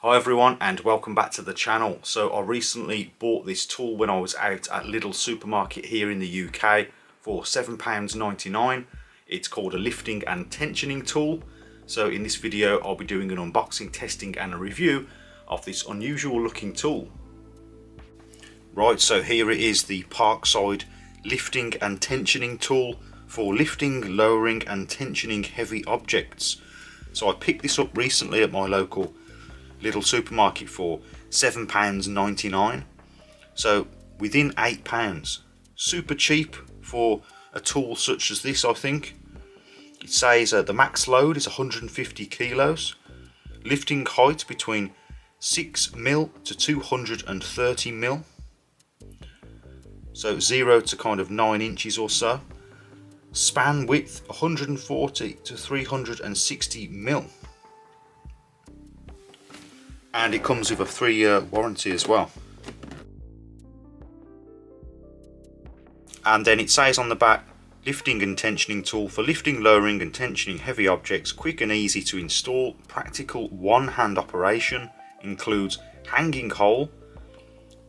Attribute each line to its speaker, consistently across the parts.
Speaker 1: Hi everyone and welcome back to the channel. So I recently bought this tool when I was out at Lidl supermarket here in the UK for £7.99. It's called a lifting and tensioning tool. So in this video I'll be doing an unboxing, testing and a review of this unusual looking tool. Right, so here it is, the Parkside lifting and tensioning tool for lifting, lowering and tensioning heavy objects. So I picked this up recently at my local Lidl supermarket for £7.99. So within £8. Super cheap for a tool such as this, I think. It says the max load is 150 kilos. Lifting height between 6mm to 230mm. So 0 to kind of 9 inches or so. Span width 140 to 360mm. And it comes with a 3-year warranty as well. And then it says on the back, lifting and tensioning tool for lifting, lowering and tensioning heavy objects, quick and easy to install, practical one-hand operation, includes hanging hole,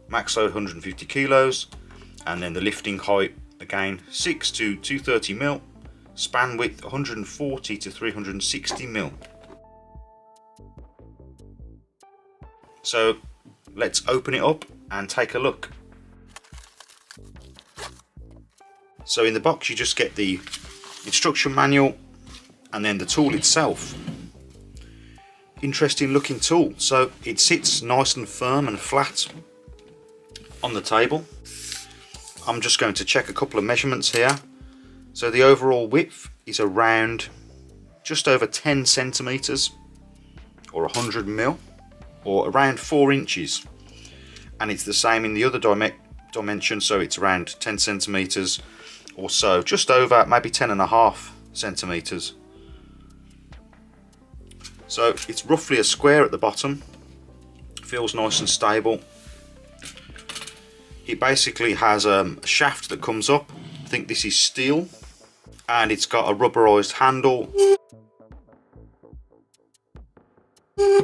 Speaker 1: max load 150 kilos, and then the lifting height again 6 to 230mm, span width 140 to 360mm. So let's open it up and take a look. So in the box you just get the instruction manual and then the tool itself. Interesting looking tool. So it sits nice and firm and flat on the table. I'm just going to check a couple of measurements here. So the overall width is around just over 10 centimeters or 100mm. Or around 4 inches, and it's the same in the other dimension, so it's around 10 centimeters or so, just over maybe 10.5 centimeters. So it's roughly a square at the bottom, feels nice and stable. It basically has a shaft that comes up. I think this is steel, and it's got a rubberized handle.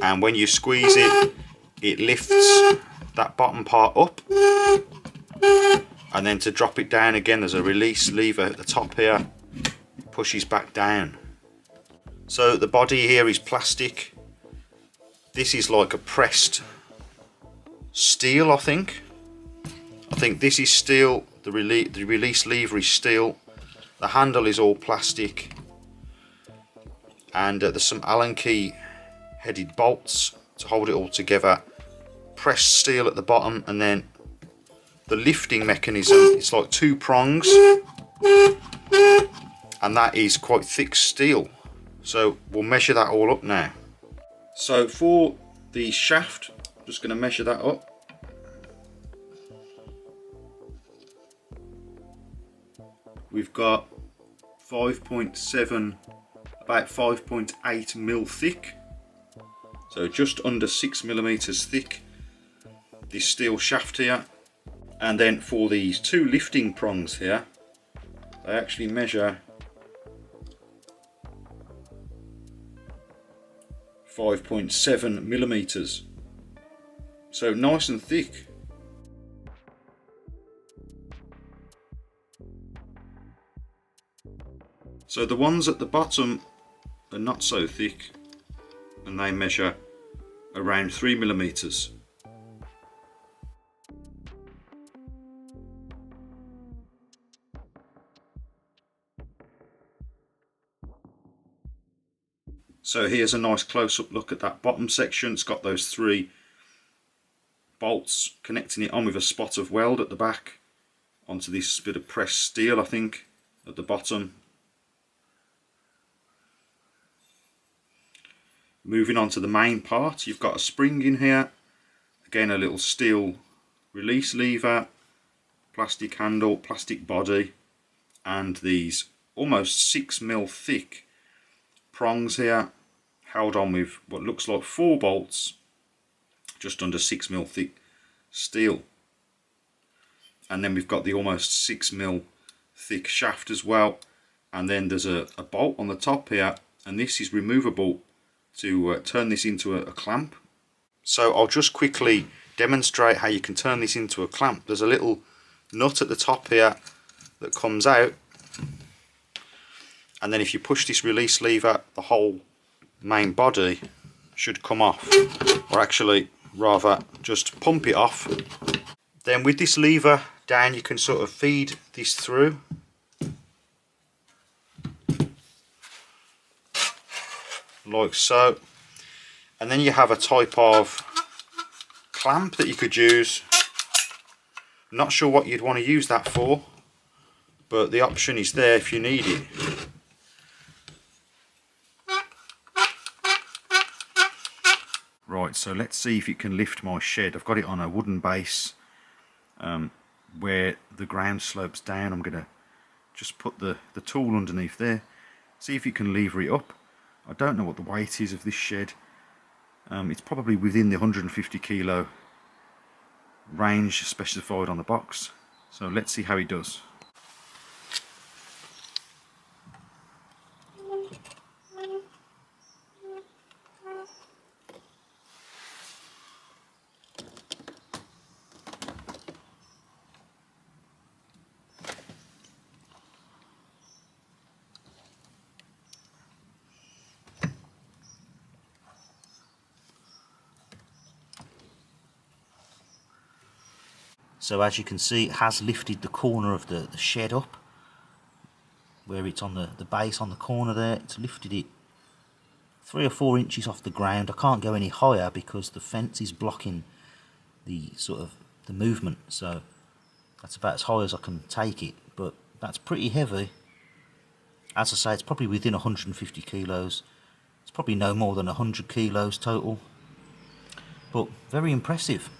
Speaker 1: And when you squeeze it, it lifts that bottom part up, and then to drop it down again there's a release lever at the top here, pushes back down. So the body here is plastic. This is like a pressed steel, I think this is steel. The release lever is steel. The handle is all plastic, and there's some Allen key headed bolts to hold it all together. Pressed steel at the bottom, and then the lifting mechanism, it's like 2 prongs, and that is quite thick steel. So we'll measure that all up now. So for the shaft, I'm just going to measure that up. We've got 5.7, about 5.8mm thick. So just under 6mm thick, this steel shaft here. And then for these 2 lifting prongs here, they actually measure 5.7mm. So nice and thick. So the ones at the bottom are not so thick, and they measure around 3mm. So here's a nice close-up look at that bottom section. It's got those 3 bolts connecting it on with a spot of weld at the back onto this bit of pressed steel, I think, at the bottom. Moving on to the main part, you've got a spring in here, again a little steel release lever, plastic handle, plastic body, and these almost 6mm thick prongs here, held on with what looks like 4 bolts, just under 6mm thick steel. And then we've got the almost 6mm thick shaft as well, and then there's a bolt on the top here, and this is removable to turn this into a clamp. So I'll just quickly demonstrate how you can turn this into a clamp. There's a little nut at the top here that comes out, and then if you push this release lever, the whole main body should come off, or actually rather just pump it off. Then with this lever down, you can sort of feed this through. Like so. And then you have a type of clamp that you could use. Not sure what you'd want to use that for, but the option is there if you need it. Right, so let's see if it can lift my shed. I've got it on a wooden base where the ground slopes down. I'm going to just put the tool underneath there, see if it can lever it up. I don't know what the weight is of this shed. It's probably within the 150 kilo range specified on the box. So let's see how it does. So as you can see, it has lifted the corner of the shed up, where it's on the base on the corner there. It's lifted it 3 or 4 inches off the ground. I can't go any higher because the fence is blocking the the movement, so that's about as high as I can take it, but that's pretty heavy. As I say, it's probably within 150 kilos. It's probably no more than 100 kilos total, but very impressive.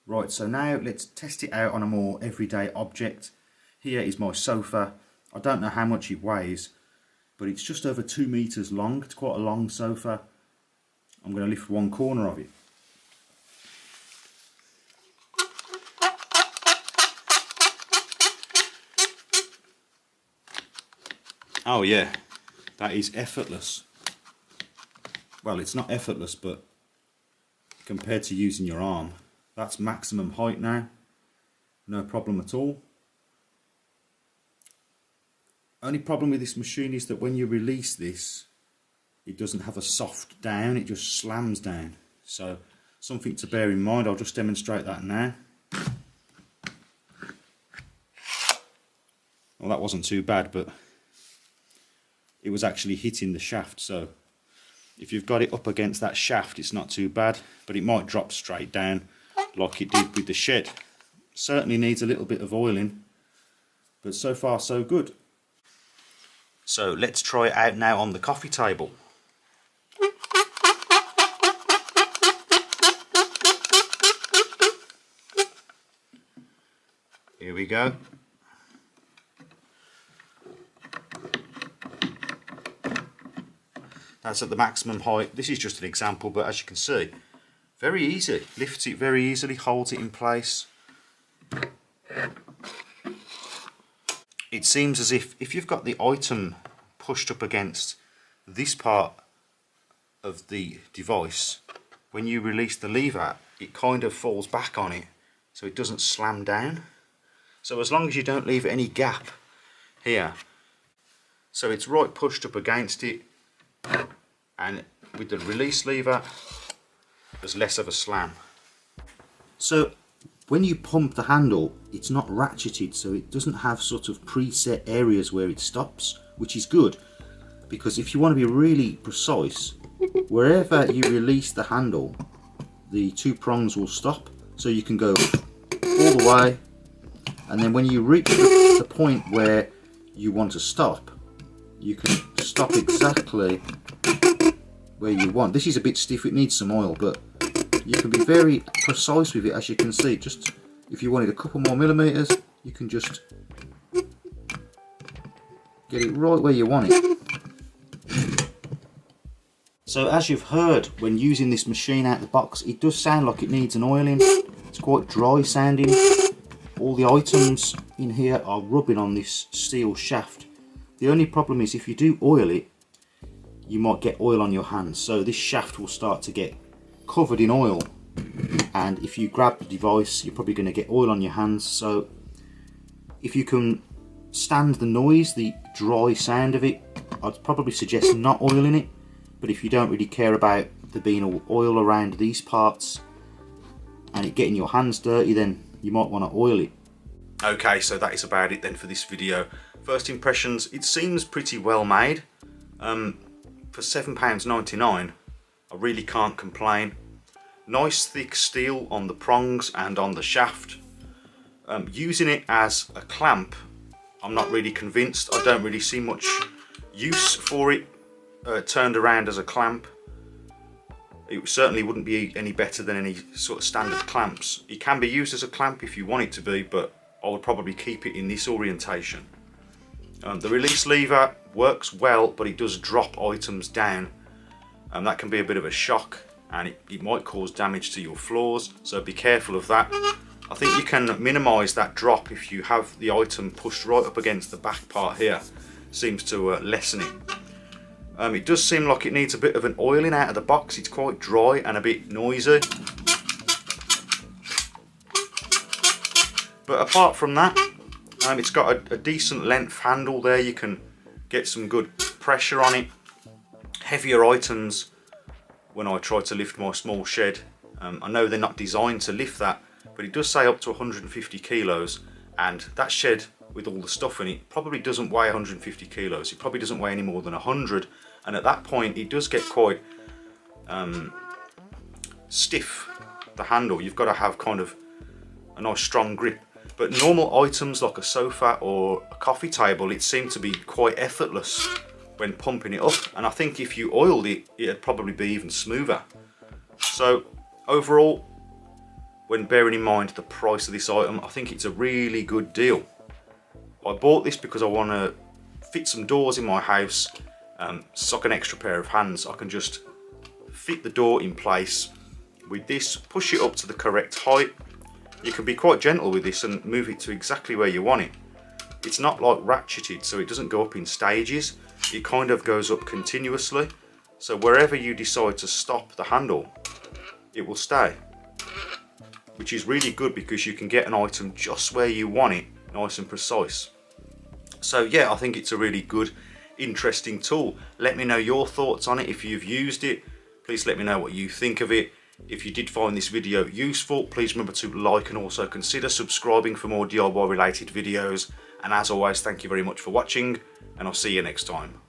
Speaker 1: Right, so now let's test it out on a more everyday object. Here is my sofa. I don't know how much it weighs, but it's just over 2 meters long. It's quite a long sofa. I'm going to lift one corner of it. Oh yeah, that is effortless. Well, it's not effortless, but compared to using your arm, that's maximum height now. No problem at all. Only problem with this machine is that when you release this, it doesn't have a soft down, it just slams down. So something to bear in mind. I'll just demonstrate that now. Well, that wasn't too bad, but it was actually hitting the shaft, so if you've got it up against that shaft, it's not too bad, but it might drop straight down like it did with the shed. Certainly needs a little bit of oiling, but so far so good. So let's try it out now on the coffee table. Here we go. That's at the maximum height. This is just an example, but as you can see, very easy. Lifts it very easily, holds it in place. It seems as if you've got the item pushed up against this part of the device, when you release the lever, it kind of falls back on it, so it doesn't slam down. So as long as you don't leave any gap here, so it's right pushed up against it, and with the release lever there's less of a slam. So when you pump the handle, it's not ratcheted, so it doesn't have sort of preset areas where it stops, which is good, because if you want to be really precise, wherever you release the handle, the 2 prongs will stop, so you can go all the way, and then when you reach the point where you want to stop, you can stop exactly where you want. This is a bit stiff, it needs some oil, but you can be very precise with it. As you can see, just if you wanted a couple more millimeters, you can just get it right where you want it. So as you've heard, when using this machine out the box, it does sound like it needs an oiling. It's quite dry sounding. All the items in here are rubbing on this steel shaft. The only problem is if you do oil it, you might get oil on your hands. So this shaft will start to get covered in oil, and if you grab the device you're probably going to get oil on your hands. So if you can stand the noise, the dry sound of it, I'd probably suggest not oiling it. But if you don't really care about there being all oil around these parts and it getting your hands dirty, then you might want to oil it. Okay, so that is about it then for this video. First impressions, it seems pretty well made. For £7.99, I really can't complain. Nice thick steel on the prongs and on the shaft. Using it as a clamp, I'm not really convinced. I don't really see much use for it turned around as a clamp. It certainly wouldn't be any better than any sort of standard clamps. It can be used as a clamp if you want it to be, but I would probably keep it in this orientation. The release lever works well, but it does drop items down, and that can be a bit of a shock, and it might cause damage to your floors, so be careful of that. I think you can minimise that drop if you have the item pushed right up against the back part here. Seems to lessen it. It does seem like it needs a bit of an oiling out of the box. It's quite dry and a bit noisy. But apart from that, it's got a decent length handle there. You can get some good pressure on it. Heavier items, when I try to lift my small shed, I know they're not designed to lift that, but it does say up to 150 kilos, and that shed with all the stuff in it probably doesn't weigh 150 kilos. It probably doesn't weigh any more than 100, and at that point it does get quite stiff, the handle. You've got to have kind of a nice strong grip. But normal items like a sofa or a coffee table, it seemed to be quite effortless when pumping it up, and I think if you oiled it, it'd probably be even smoother. So overall, when bearing in mind the price of this item, I think it's a really good deal. I bought this because I want to fit some doors in my house, so like an extra pair of hands. I can just fit the door in place with this, push it up to the correct height. You can be quite gentle with this and move it to exactly where you want it. It's not like ratcheted, so it doesn't go up in stages. It kind of goes up continuously, so wherever you decide to stop the handle, it will stay, which is really good because you can get an item just where you want it, nice and precise. So yeah, I think it's a really good, interesting tool. Let me know your thoughts on it. If you've used it, please let me know what you think of it. If you did find this video useful, please remember to like and also consider subscribing for more DIY related videos. And as always, thank you very much for watching, and I'll see you next time.